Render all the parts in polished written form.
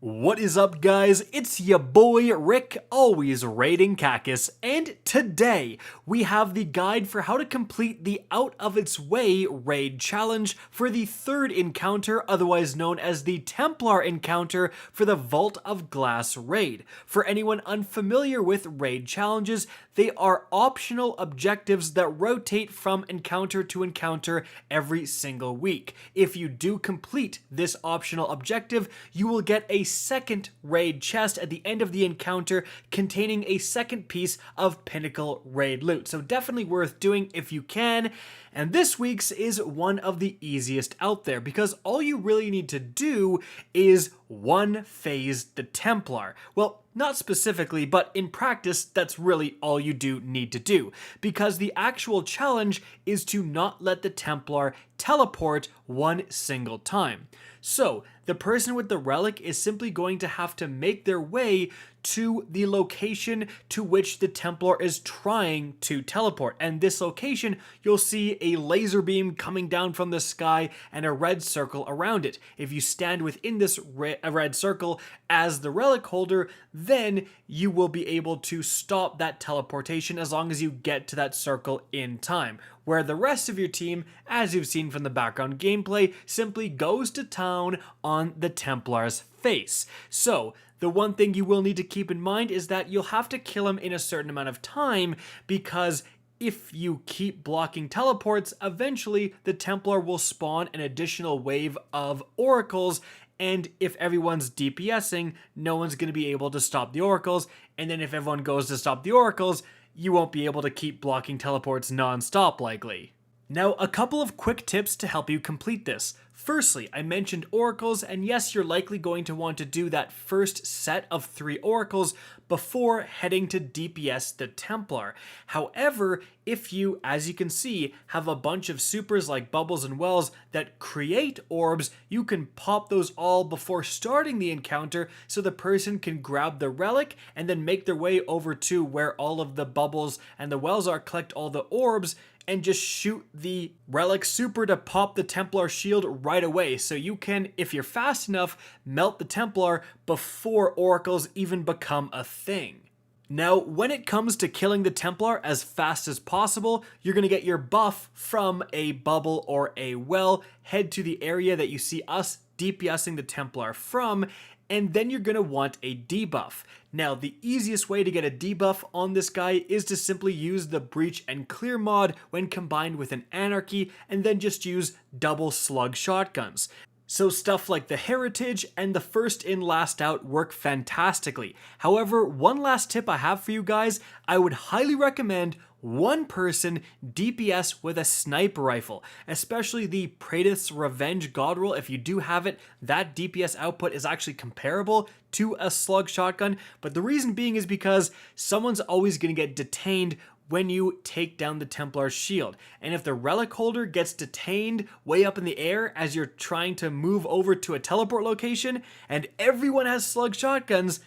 What is up, guys? It's your boy Rick, always raiding Kackis, and today we have the guide for how to complete the Out of Its Way raid challenge for the third encounter, otherwise known as the Templar Encounter for the Vault of Glass raid. For anyone unfamiliar with raid challenges, they are optional objectives that rotate from encounter to encounter every single week. If you do complete this optional objective, you will get a second raid chest at the end of the encounter containing a second piece of pinnacle raid loot. So definitely worth doing if you can. And this week's is one of the easiest out there because all you really need to do is one phase the Templar. Well, not specifically, but in practice, that's really all you do need to do, because the actual challenge is to not let the Templar teleport one single time. So the person with the relic is simply going to have to make their way to the location to which the Templar is trying to teleport. And this location, you'll see a laser beam coming down from the sky and a red circle around it. If you stand within this red circle as the relic holder, then you will be able to stop that teleportation as long as you get to that circle in time. Where the rest of your team, as you've seen from the background gameplay, simply goes to town on the Templar's face. So the one thing you will need to keep in mind is that you'll have to kill him in a certain amount of time, because if you keep blocking teleports, eventually the Templar will spawn an additional wave of oracles, and if everyone's DPSing, no one's going to be able to stop the oracles, and then if everyone goes to stop the oracles, you won't be able to keep blocking teleports non-stop likely. Now, a couple of quick tips to help you complete this. Firstly, I mentioned oracles, and yes, you're likely going to want to do that first set of 3 oracles before heading to DPS the Templar. However, if you, as you can see, have a bunch of supers like bubbles and wells that create orbs, you can pop those all before starting the encounter so the person can grab the relic and then make their way over to where all of the bubbles and the wells are, collect all the orbs, and just shoot the relic super to pop the Templar shield right away. So you can, if you're fast enough, melt the Templar before oracles even become a thing. Now, when it comes to killing the Templar as fast as possible, you're going to get your buff from a bubble or a well, head to the area that you see us DPSing the Templar from, and then you're going to want a debuff. Now, the easiest way to get a debuff on this guy is to simply use the Breach and Clear mod when combined with an Anarchy, and then just use double slug shotguns. So stuff like the Heritage and the First In Last Out work fantastically. However, one last tip I have for you guys, I would highly recommend one person DPS with a sniper rifle, especially the Praedyth's Revenge God roll. If you do have it, that DPS output is actually comparable to a slug shotgun, but the reason being is because someone's always going to get detained when you take down the Templar's shield. And if the relic holder gets detained way up in the air as you're trying to move over to a teleport location and everyone has slug shotguns,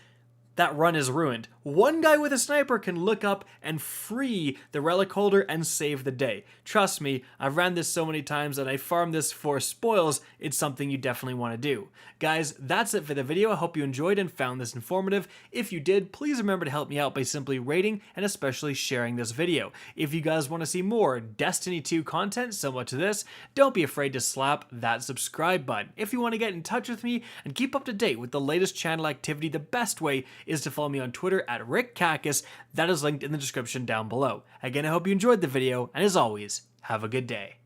that run is ruined. One guy with a sniper can look up and free the relic holder and save the day. Trust me, I've ran this so many times and I farmed this for spoils. It's something you definitely want to do. Guys, that's it for the video. I hope you enjoyed and found this informative. If you did, please remember to help me out by simply rating and especially sharing this video. If you guys want to see more Destiny 2 content similar to this, don't be afraid to slap that subscribe button. If you want to get in touch with me and keep up to date with the latest channel activity, the best way is to follow me on Twitter at RickKackis. That is linked in the description down below. Again, I hope you enjoyed the video, and as always, have a good day.